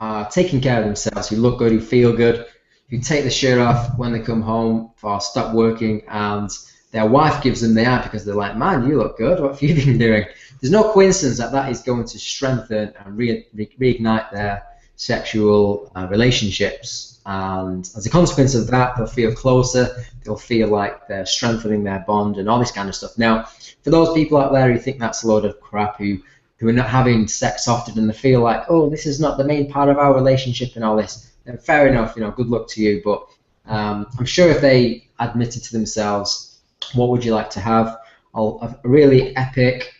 are taking care of themselves, who look good, who feel good, who take the shirt off when they come home or stop working, and their wife gives them the eye because they're like, man, you look good, what have you been doing? There's no coincidence that that is going to strengthen and reignite their sexual relationships. And as a consequence of that, they'll feel closer, they'll feel like they're strengthening their bond and all this kind of stuff. Now, for those people out there who think that's a load of crap, who are not having sex often and they feel like, oh, this is not the main part of our relationship and all this, then fair enough, good luck to you. But I'm sure if they admitted to themselves, what would you like to have? A really epic,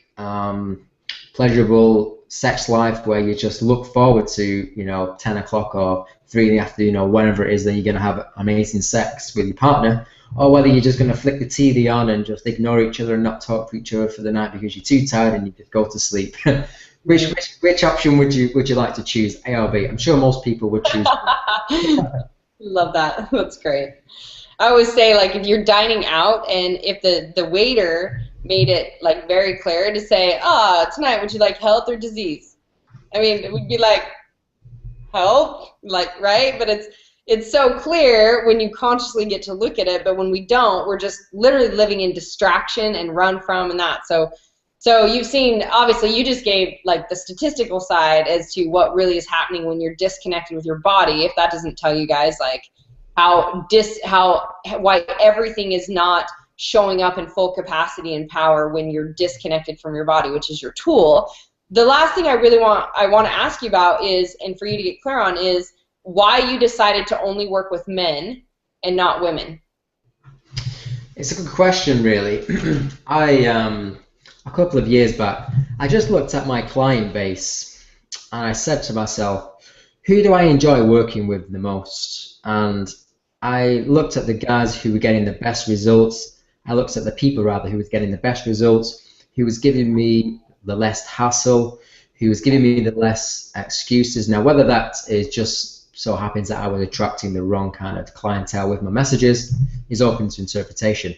pleasurable sex life where you just look forward to, 10 o'clock or 3 in the afternoon or whenever it is that you're going to have amazing sex with your partner, or whether you're just going to flick the TV on and just ignore each other and not talk to each other for the night because you're too tired and you just go to sleep. which option would you like to choose, A or B? I'm sure most people would choose. Love that. That's great. I always say, like, if you're dining out and if the waiter made it like very clear to say, tonight would you like health or disease? I mean, it would be like health, like, right? But it's so clear when you consciously get to look at it, but when we don't, we're just literally living in distraction and run from and that. So you've seen, obviously, you just gave like the statistical side as to what really is happening when you're disconnected with your body. If that doesn't tell you guys like why everything is not showing up in full capacity and power when you're disconnected from your body, which is your tool. The last thing I want to ask you about is, and for you to get clear on, is why you decided to only work with men and not women. It's a good question, really. A couple of years back, I just looked at my client base and I said to myself, who do I enjoy working with the most? And I looked at the guys who were getting the best results. I looked at the people, rather, who was getting the best results, who was giving me the less hassle, who was giving me the less excuses. Now, whether that is just so happens that I was attracting the wrong kind of clientele with my messages is open to interpretation.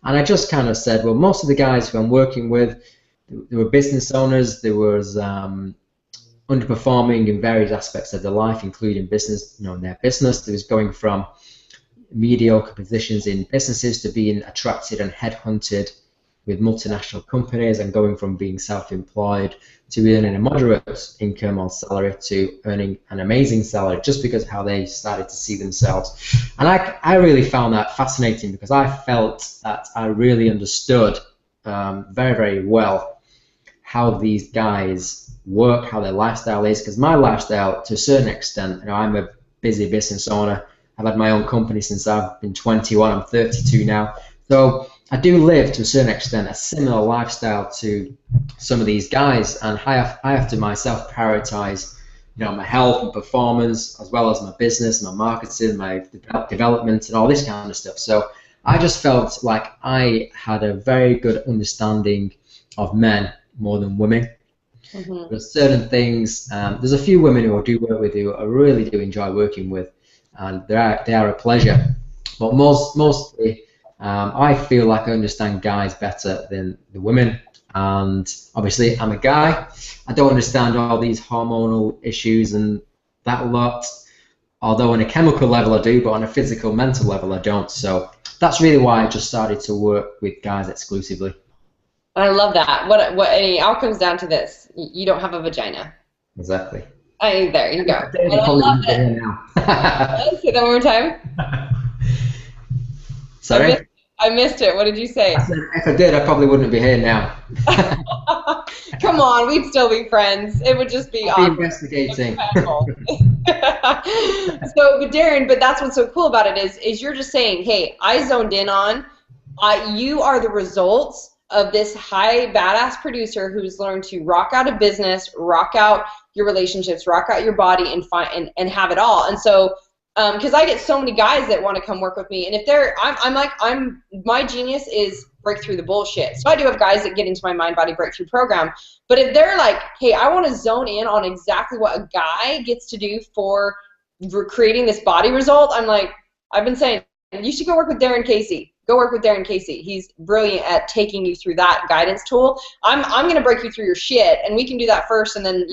And I just kind of said, well, most of the guys who I'm working with, they were business owners, there was underperforming in various aspects of their life, including business, in their business. There was going from mediocre positions in businesses to being attracted and headhunted with multinational companies, and going from being self-employed to earning a moderate income or salary to earning an amazing salary, just because of how they started to see themselves. And I really found that fascinating because I felt that I really understood very, very well how these guys work, how their lifestyle is, because my lifestyle, to a certain extent, I'm a busy business owner. I've had my own company since I've been 21. I'm 32 now. So I do live, to a certain extent, a similar lifestyle to some of these guys, and I have to myself prioritize, my health and performance, as well as my business, my marketing, my development, and all this kind of stuff. So I just felt like I had a very good understanding of men more than women. Mm-hmm. There's certain things. There's a few women who I do work with who I really do enjoy working with, and they are a pleasure. But mostly, I feel like I understand guys better than the women. And obviously, I'm a guy. I don't understand all these hormonal issues and that lot. Although on a chemical level I do, but on a physical, mental level I don't. So that's really why I just started to work with guys exclusively. I love that. It all comes down to this: you don't have a vagina. Exactly. There you go. I love it. Say that one more time. Sorry? I missed it. What did you say? I said, if I did, I probably wouldn't be here now. Come on, we'd still be friends. It would just be awesome. Investigating. So, Darren, but that's what's so cool about it is you're just saying, hey, I zoned in on, you are the results of this high badass producer who's learned to rock out a business, rock out your relationships, rock out your body, and have it all. And so, because I get so many guys that want to come work with me, and if my genius is break through the bullshit. So I do have guys that get into my mind body breakthrough program, but if they're like, hey, I want to zone in on exactly what a guy gets to do for creating this body result, I'm like, I've been saying, you should go work with Darren Casey. Go work with Darren Casey. He's brilliant at taking you through that guidance tool. I'm going to break you through your shit, and we can do that first, and then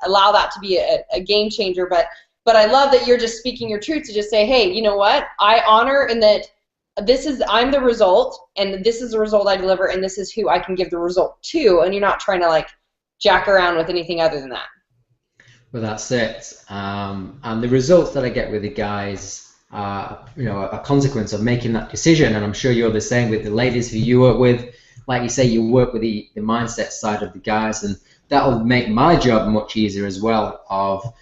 allow that to be a game changer. But But I love that you're just speaking your truth to just say, hey, you know what? I honor in that I'm the result, and this is the result I deliver, and this is who I can give the result to, and you're not trying to like jack around with anything other than that. Well, that's it. And the results that I get with the guys are, you know, a consequence of making that decision. And I'm sure you're the same with the ladies who you work with. Like you say, you work with the mindset side of the guys, and that'll make my job much easier as well of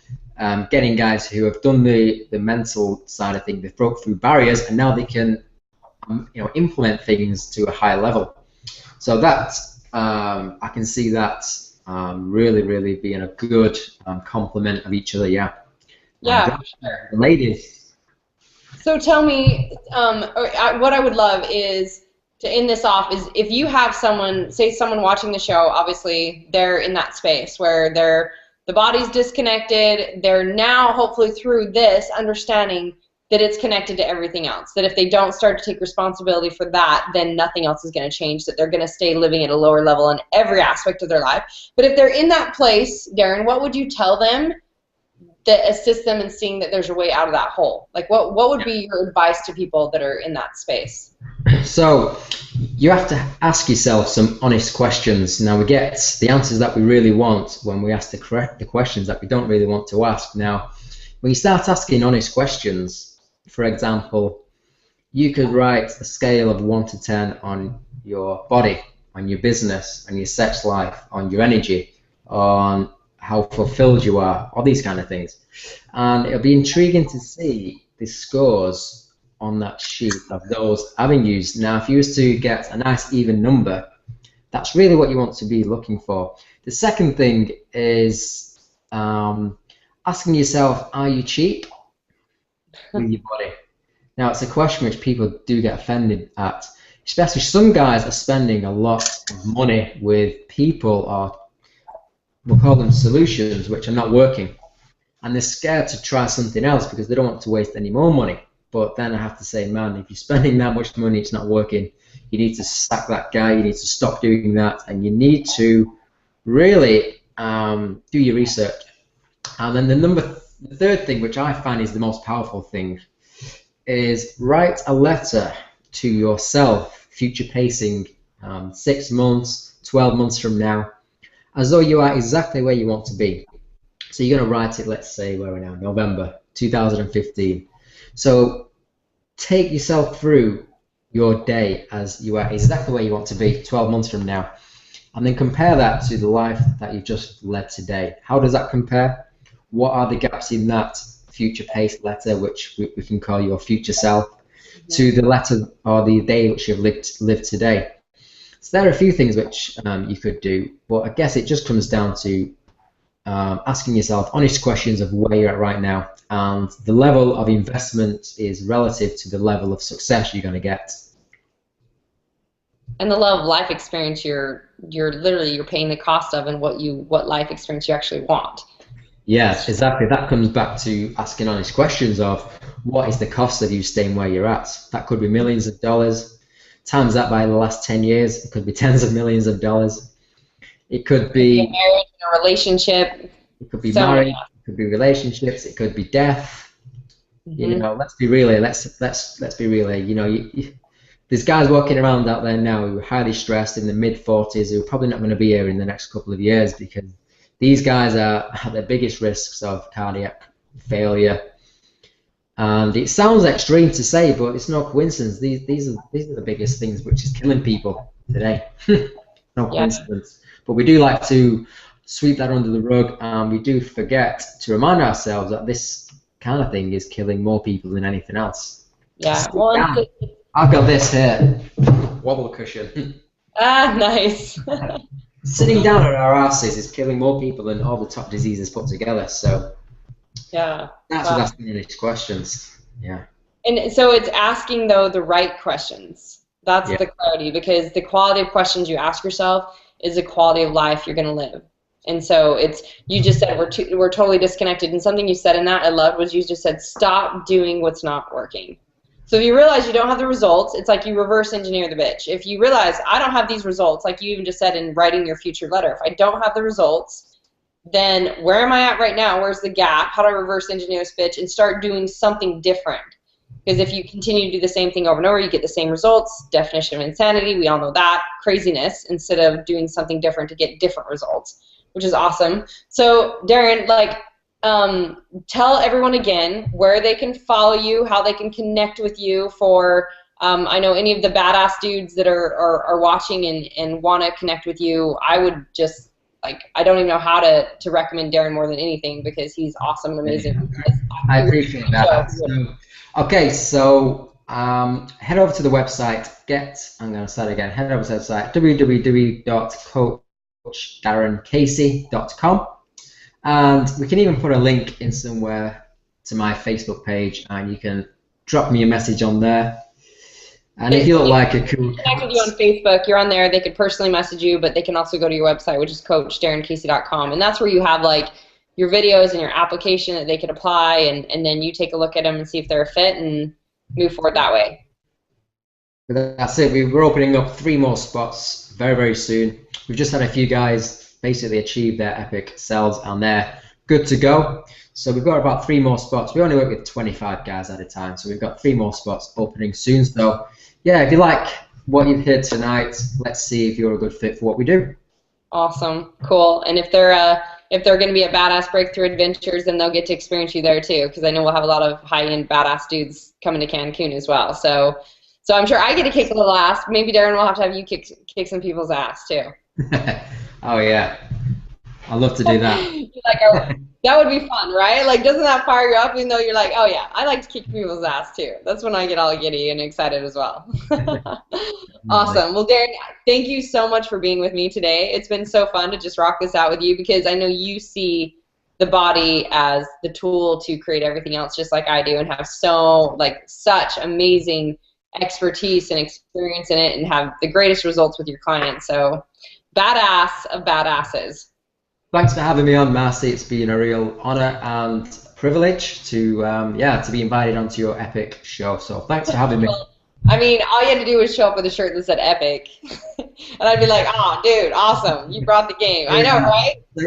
getting guys who have done the mental side of things. They've broke through barriers, and now they can you know, implement things to a higher level. So that I can see that really being a good complement of each other. Yeah. Yeah. Ladies. So tell me, what I would love is to end this off is if you have someone, say someone watching the show, obviously they're in that space where the body's disconnected. They're now hopefully through this understanding that it's connected to everything else, that if they don't start to take responsibility for that, then nothing else is going to change, that they're going to stay living at a lower level in every aspect of their life. But if they're in that place, Darren, what would you tell them that assists them in seeing that there's a way out of that hole? Like what would be your advice to people that are in that space? So you have to ask yourself some honest questions. Now we get the answers that we really want when we ask the questions that we don't really want to ask. Now, when you start asking honest questions, for example, you could write a scale of 1 to 10 on your body, on your business, on your sex life, on your energy, on how fulfilled you are, all these kind of things. And it'll be intriguing to see the scores on that sheet of those avenues. Now, if you was to get a nice even number, that's really what you want to be looking for. The second thing is asking yourself, are you cheap with your body? Now, it's a question which people do get offended at, especially some guys are spending a lot of money with people, or we'll call them solutions, which are not working. And they're scared to try something else because they don't want to waste any more money. But then I have to say, man, if you're spending that much money, it's not working. You need to sack that guy, you need to stop doing that, and you need to really do your research. And then the third thing, which I find is the most powerful thing, is write a letter to yourself, future pacing 6 months, 12 months from now, as though you are exactly where you want to be. So you're going to write it, let's say, where we're now, November 2015. So take yourself through your day as you are exactly where you want to be 12 months from now, and then compare that to the life that you've just led today. How does that compare? What are the gaps in that future paced letter, which we can call your future self, to the letter or the day which you've lived today? So there are a few things which you could do, but I guess it just comes down to asking yourself honest questions of where you're at right now, and the level of investment is relative to the level of success you're going to get. And the level of life experience you're paying the cost of, and what life experience you actually want. Yes, exactly. That comes back to asking honest questions of what is the cost of you staying where you're at. That could be millions of dollars. Times that by the last 10 years, it could be tens of millions of dollars. It could be a marriage, a relationship. It could be marriage. It could be relationships. It could be death. Mm-hmm. You know, let's be real. Let's be real. You know, there's guys walking around out there now who are highly stressed in the mid-40s who are probably not going to be here in the next couple of years, because these guys are at their biggest risks of cardiac failure. And it sounds extreme to say, but it's no coincidence. These are the biggest things which is killing people today. No coincidence. But we do like to sweep that under the rug, and we do forget to remind ourselves that this kind of thing is killing more people than anything else. Yeah. Well, I've got this here, wobble cushion. Ah, nice. Sitting down on our asses is killing more people than all the top diseases put together. So yeah, that's what asking these questions. Yeah. And so it's asking though the right questions. That's the clarity, because the quality of questions you ask yourself is the quality of life you're going to live. And so it's, you just said we're totally disconnected, and something you said in that I loved was you just said stop doing what's not working. So if you realize you don't have the results, it's like you reverse engineer the bitch. If you realize I don't have these results, like you even just said in writing your future letter, if I don't have the results, then where am I at right now? Where's the gap? How do I reverse engineer this bitch and start doing something different? Because if you continue to do the same thing over and over, you get the same results. Definition of insanity, we all know that. Craziness, instead of doing something different to get different results, which is awesome. So, Darren, like, tell everyone again where they can follow you, how they can connect with you for, I know any of the badass dudes that are watching and want to connect with you. I would just, like, I don't even know how to recommend Darren more than anything because he's awesome and amazing. I appreciate that. Okay, so head over to the website. I'm going to say it again. Head over to the website www.coachdarrencasey.com, and we can even put a link in somewhere to my Facebook page, and you can drop me a message on there. And if you look like a cool connect with you on Facebook, you're on there. They could personally message you, but they can also go to your website, which is coachdarrencasey.com, and that's where you have like your videos and your application that they could apply, and then you take a look at them and see if they're a fit and move forward that way. That's it. We're opening up 3 more spots very, very soon. We've just had a few guys basically achieve their epic sells and they're good to go. So we've got about 3 more spots. We only work with 25 guys at a time, so we've got 3 more spots opening soon. So yeah, if you like what you've heard tonight, let's see if you're a good fit for what we do. Awesome, cool. And if they're going to be at Badass Breakthrough Adventures, then they'll get to experience you there too, because I know we'll have a lot of high-end badass dudes coming to Cancun as well. So I'm sure I get to kick a little ass. Maybe Darren will have to have you kick some people's ass too. Oh yeah, I'd love to do that. Like, that would be fun, right? Like, doesn't that fire you up? Even though you're like, oh yeah, I like to kick people's ass too. That's when I get all giddy and excited as well. Awesome. Well, Darren, thank you so much for being with me today. It's been so fun to just rock this out with you because I know you see the body as the tool to create everything else just like I do and have such amazing expertise and experience in it and have the greatest results with your clients. So badass of badasses. Thanks for having me on, Marci. It's been a real honor and privilege to be invited onto your epic show. So thanks for having me. I mean, all you had to do was show up with a shirt that said epic. And I'd be like, oh, dude, awesome. You brought the game. I know, right? So,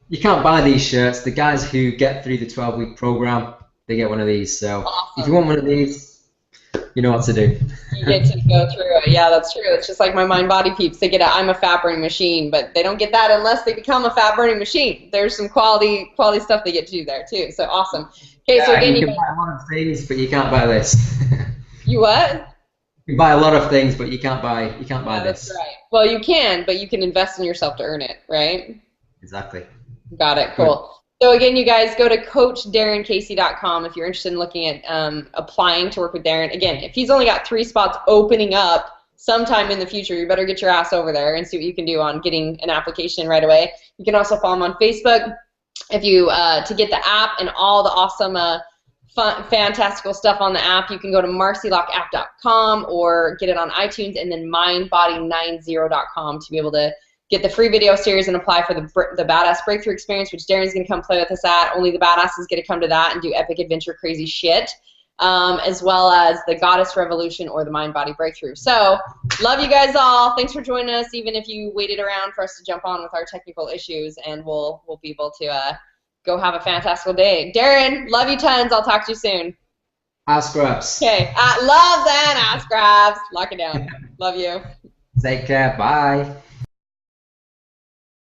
you can't buy these shirts. The guys who get through the 12-week program, they get one of these. So awesome. If you want one of these, you know what to do. You get to go through it. Yeah, that's true. It's just like my mind body peeps. They get I'm a fat burning machine, but they don't get that unless they become a fat burning machine. There's some quality stuff they get to do there too. So awesome. Okay, so again, you can buy a lot of things, but you can't buy this. You what? You can buy a lot of things, but you can't buy this. That's right. Well, you can, but you can invest in yourself to earn it, right? Exactly. Got it. Cool. So again, you guys go to coachdarrencasey.com if you're interested in looking at applying to work with Darren. Again, if he's only got 3 spots opening up sometime in the future, you better get your ass over there and see what you can do on getting an application right away. You can also follow him on Facebook. If you to get the app and all the awesome fantastical stuff on the app, you can go to marcilockapp.com or get it on iTunes, and then mindbody90.com to be able to get the free video series and apply for the Badass Breakthrough Experience, which Darren's going to come play with us at. Only the badasses get to come to that and do epic adventure crazy shit, as well as the Goddess Revolution or the Mind Body Breakthrough. So, love you guys all. Thanks for joining us, even if you waited around for us to jump on with our technical issues, and we'll be able to go have a fantastical day. Darren, love you tons. I'll talk to you soon. Ass grabs. Okay. Love that ass grabs. Lock it down. Love you. Take care. Bye.